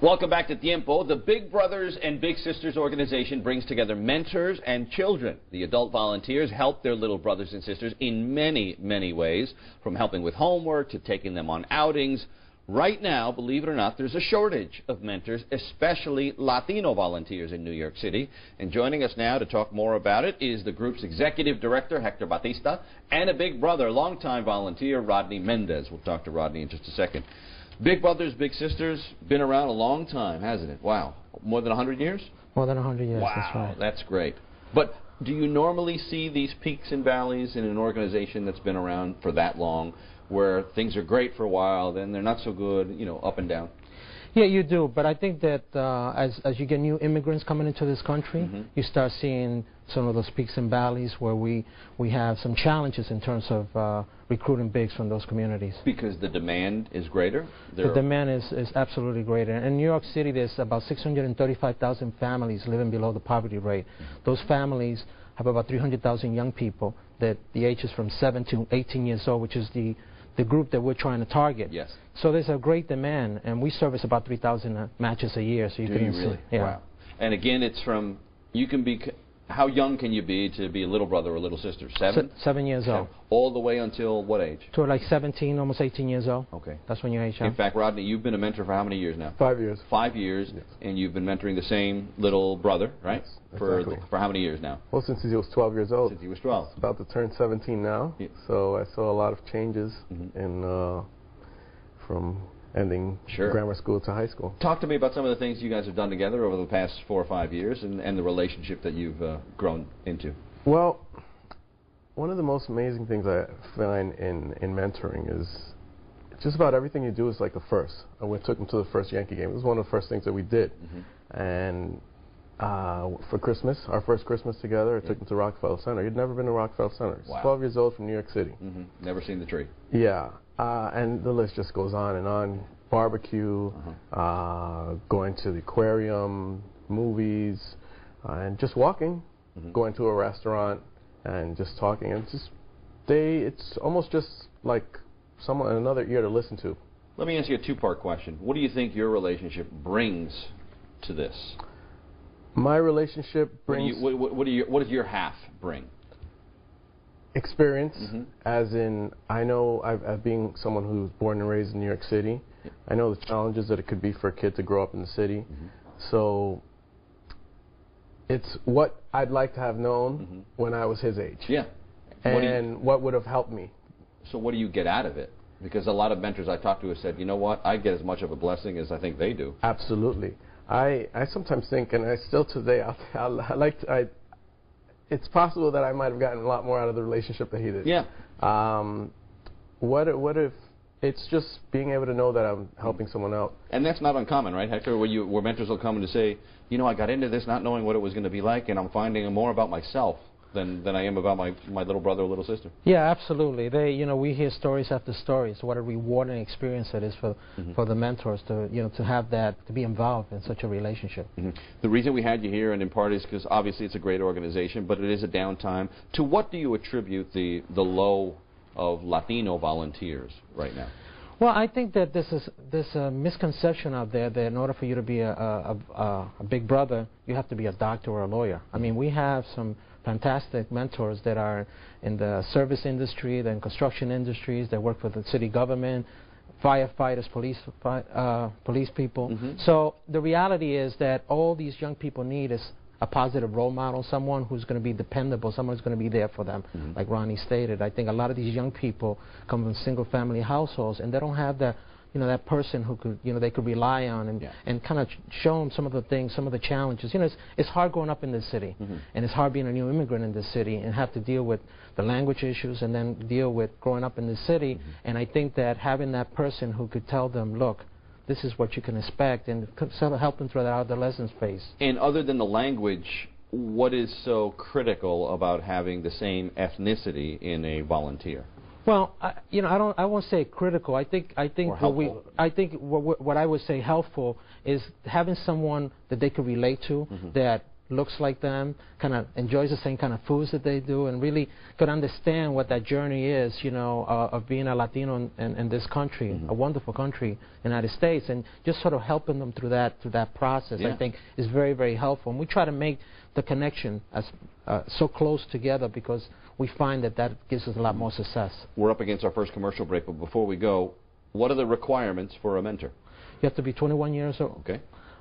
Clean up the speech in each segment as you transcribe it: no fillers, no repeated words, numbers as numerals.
Welcome back to Tiempo. The Big Brothers and Big Sisters organization brings together mentors and children. The adult volunteers help their little brothers and sisters in many, many ways, from helping with homework to taking them on outings. Right now, believe it or not, there's a shortage of mentors, especially Latino volunteers in New York City. And joining us now to talk more about it is the group's executive director, Hector Bautista, and a big brother, longtime volunteer, Rodney Mendez. We'll talk to Rodney in just a second. Big Brothers, Big Sisters, been around a long time, hasn't it? Wow. More than 100 years? More than 100 years, wow, that's right. That's great. But do you normally see these peaks and valleys in an organization that's been around for that long, where things are great for a while, then they're not so good, you know, up and down? Yeah, you do. But I think that as you get new immigrants coming into this country, you start seeing some of those peaks and valleys where we have some challenges in terms of recruiting bigs from those communities. Because the demand is greater? The demand is absolutely greater. In New York City, there's about 635,000 families living below the poverty rate. Those families have about 300,000 young people that the age is from 7 to 18 years old, which is the group that we're trying to target. Yes. So there's a great demand, and we service about 3,000 matches a year. So you can really? see, yeah. Wow. And again, it's from, you can be, how young can you be to be a little brother or a little sister? 7? 7 years old. All the way until what age? To like 17, almost 18 years old. Okay. That's when you age up. In fact, Rodney, you've been a mentor for how many years now? 5 years. 5 years, yes. And you've been mentoring the same little brother, right? Yes, exactly. For how many years now? Well, since he was 12 years old. Since he was 12. He's about to turn 17 now. Yes. So I saw a lot of changes in from ending grammar school to high school. Talk to me about some of the things you guys have done together over the past 4 or 5 years and the relationship that you've grown into. Well, one of the most amazing things I find in mentoring is just about everything you do is like a first. We took him to the first Yankee game. It was one of the first things that we did. And for Christmas, our first Christmas together, I took him to Rockefeller Center. He'd never been to Rockefeller Center. He's 12 years old from New York City. Never seen the tree. Yeah. And the list just goes on and on. Barbecue, going to the aquarium, movies, and just walking, going to a restaurant and just talking. And it's almost just like someone, another ear to listen to. Let me ask you a two-part question. What do you think your relationship brings to this? My relationship brings... What does your half bring? Experience, as in, I know, I've being someone who's born and raised in New York City, I know the challenges that it could be for a kid to grow up in the city. So it's what I'd like to have known when I was his age. Yeah. And what would have helped me. So what do you get out of it? Because a lot of mentors I talked to have said, you know what, I get as much of a blessing as I think they do. Absolutely. I sometimes think, and I still today, it's possible that I might have gotten a lot more out of the relationship that he did. Yeah. What if it's just being able to know that I'm helping someone out? And that's not uncommon, right, Hector? Where mentors will come in to say, you know, I got into this not knowing what it was going to be like, and I'm finding more about myself than I am about my little brother or little sister. Yeah, absolutely. We hear stories after stories. What a rewarding experience it is for the mentors to have that, to be involved in such a relationship. The reason we had you here, and in part, is because obviously it's a great organization, but it is a downtime. To what do you attribute the low of Latino volunteers right now? Well, I think that there's a misconception out there that in order for you to be a big brother, you have to be a doctor or a lawyer. I mean, we have some fantastic mentors that are in the service industry, in construction industries, that work for the city government, firefighters, police people. So the reality is that all these young people need is a positive role model, someone who's going to be dependable, someone who's going to be there for them. Like Ronnie stated, I think a lot of these young people come from single-family households, and they don't have that, that person who could, they could rely on and kind of show them some of the things, some of the challenges. It's hard growing up in this city, and it's hard being a new immigrant in this city and have to deal with the language issues and then deal with growing up in this city. And I think that having that person who could tell them, look, this is what you can expect, and sort of help them through that adolescence phase. And other than the language, what is so critical about having the same ethnicity in a volunteer? Well, I won't say critical. I think what I would say helpful is having someone that they could relate to, that looks like them, kind of enjoys the same kind of foods that they do, and really could understand what that journey is, you know, of being a Latino in this country, a wonderful country, United States, and just sort of helping them through that process, I think, is very, very helpful. And we try to make the connection as so close together because we find that gives us a lot more success. We're up against our first commercial break, but before we go, what are the requirements for a mentor? You have to be 21 years old. Okay.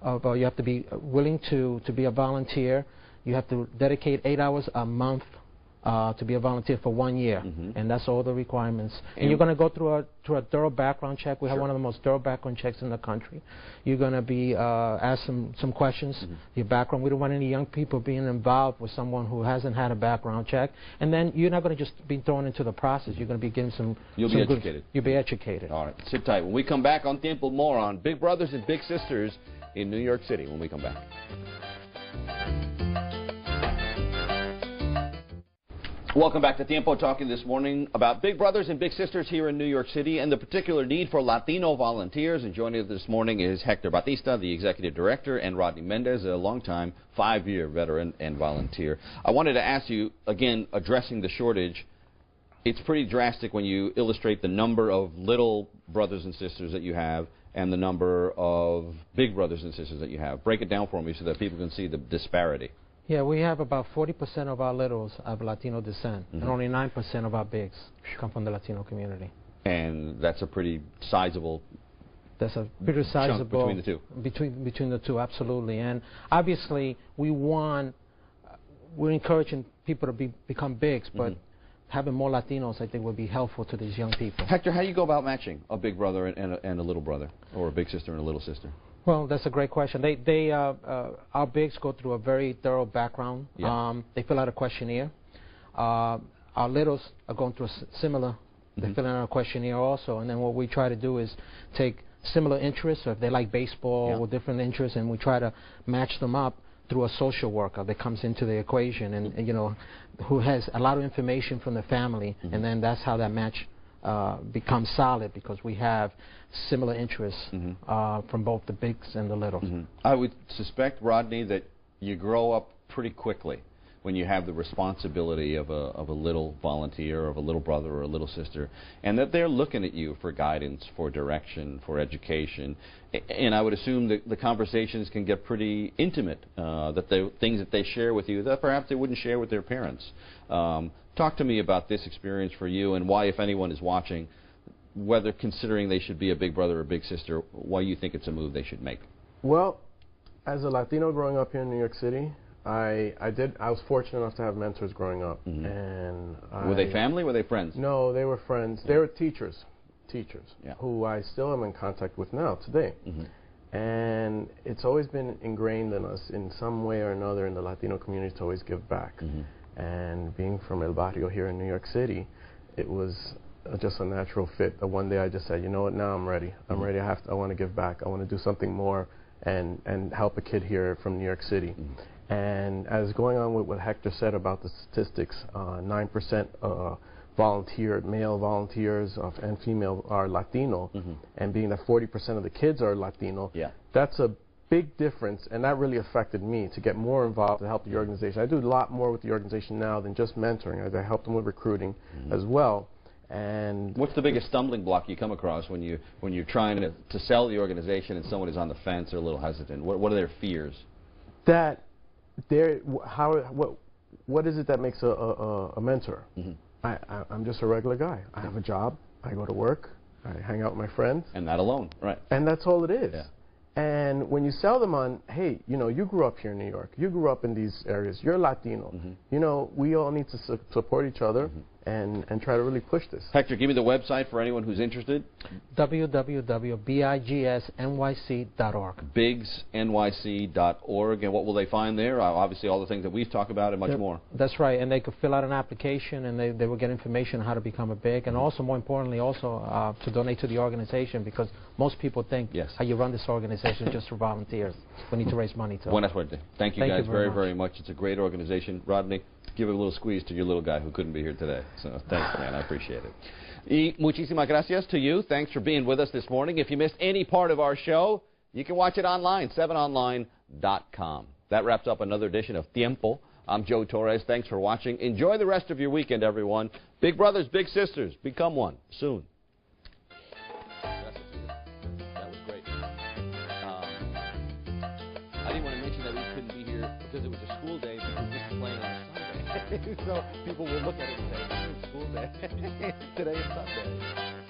You have to be willing to be a volunteer. You have to dedicate 8 hours a month to be a volunteer for 1 year, and that's all the requirements. And you're going to go through a thorough background check. We have one of the most thorough background checks in the country. You're going to be asked some questions, your background. We don't want any young people being involved with someone who hasn't had a background check. And then you're not going to just be thrown into the process. You're going to be given some. You'll be educated. You'll be educated. All right, sit tight. When we come back on Tiempo, more on Big Brothers and Big Sisters in New York City. When we come back. Welcome back to Tiempo, talking this morning about Big Brothers and Big Sisters here in New York City and the particular need for Latino volunteers. And joining us this morning is Hector Bautista, the Executive Director, and Rodney Mendez, a longtime 5-year veteran and volunteer. I wanted to ask you, again, addressing the shortage, it's pretty drastic when you illustrate the number of little brothers and sisters that you have and the number of big brothers and sisters that you have. Break it down for me so that people can see the disparity. Yeah, we have about 40% of our littles of Latino descent, and only 9% of our bigs come from the Latino community. And that's a pretty sizable. That's a pretty sizable chunk between the two. Between the two, absolutely. And obviously, we're encouraging people to become bigs, but having more Latinos, I think, would be helpful to these young people. Hector, how do you go about matching a big brother and a little brother, or a big sister and a little sister? Well, that's a great question. Our bigs go through a very thorough background. Yeah. They fill out a questionnaire. Our littles are going through a similar. They fill out a questionnaire also, and then what we try to do is take similar interests, or if they like baseball or different interests, and we try to match them up through a social worker that comes into the equation, and you know, who has a lot of information from the family, and then that's how that match becomes solid, because we have similar interests from both the bigs and the littles. I would suspect, Rodney, that you grow up pretty quickly when you have the responsibility of a little volunteer, of a little brother or a little sister, and that they're looking at you for guidance, for direction, for education. And I would assume that the conversations can get pretty intimate, things that they share with you that perhaps they wouldn't share with their parents. Talk to me about this experience for you, and why, if anyone is watching, whether considering they should be a big brother or a big sister, why you think it's a move they should make. Well, as a Latino growing up here in New York City, I was fortunate enough to have mentors growing up. And were they family? Were they friends? No, they were friends. They were teachers, who I still am in contact with now today. And it's always been ingrained in us in some way or another in the Latino community to always give back. And being from El Barrio here in New York City, it was just a natural fit. One day I just said, you know what, now I'm ready. I'm ready. I want to give back. I want to do something more and help a kid here from New York City. And as going on with what Hector said about the statistics, 9% male volunteers and female are Latino, and being that 40% of the kids are Latino, that's a big difference, and that really affected me to get more involved to help the organization. I do a lot more with the organization now than just mentoring. I help them with recruiting as well. And what's the biggest stumbling block you come across when you're trying to sell the organization and someone is on the fence or a little hesitant? What are their fears? What is it that makes a mentor? I'm just a regular guy. I have a job. I go to work. I hang out with my friends. And that alone, right? And that's all it is. Yeah. And when you sell them on, hey, you know, you grew up here in New York. You grew up in these areas. You're Latino. You know, we all need to support each other and try to really push this. Hector, give me the website for anyone who's interested. www.bigsnyc.org. bigsnyc.org. And what will they find there? Obviously, all the things that we've talked about and much more. That's right. And they could fill out an application, and they will get information on how to become a big, and also, more importantly, also to donate to the organization, because most people think how you run this organization just for volunteers. We need to raise money too. Buena suerte. Thank you guys very, very much. It's a great organization. Rodney, give it a little squeeze to your little guy who couldn't be here today. So thanks, man. I appreciate it. Y muchísimas gracias to you. Thanks for being with us this morning. If you missed any part of our show, you can watch it online, 7online.com. That wraps up another edition of Tiempo. I'm Joe Torres. Thanks for watching. Enjoy the rest of your weekend, everyone. Big brothers, big sisters, become one soon. That was great. I didn't want to mention that we couldn't be here because it was a school day because this is playing on a Sunday. So people will look at it and say, it's school day. Today is Sunday.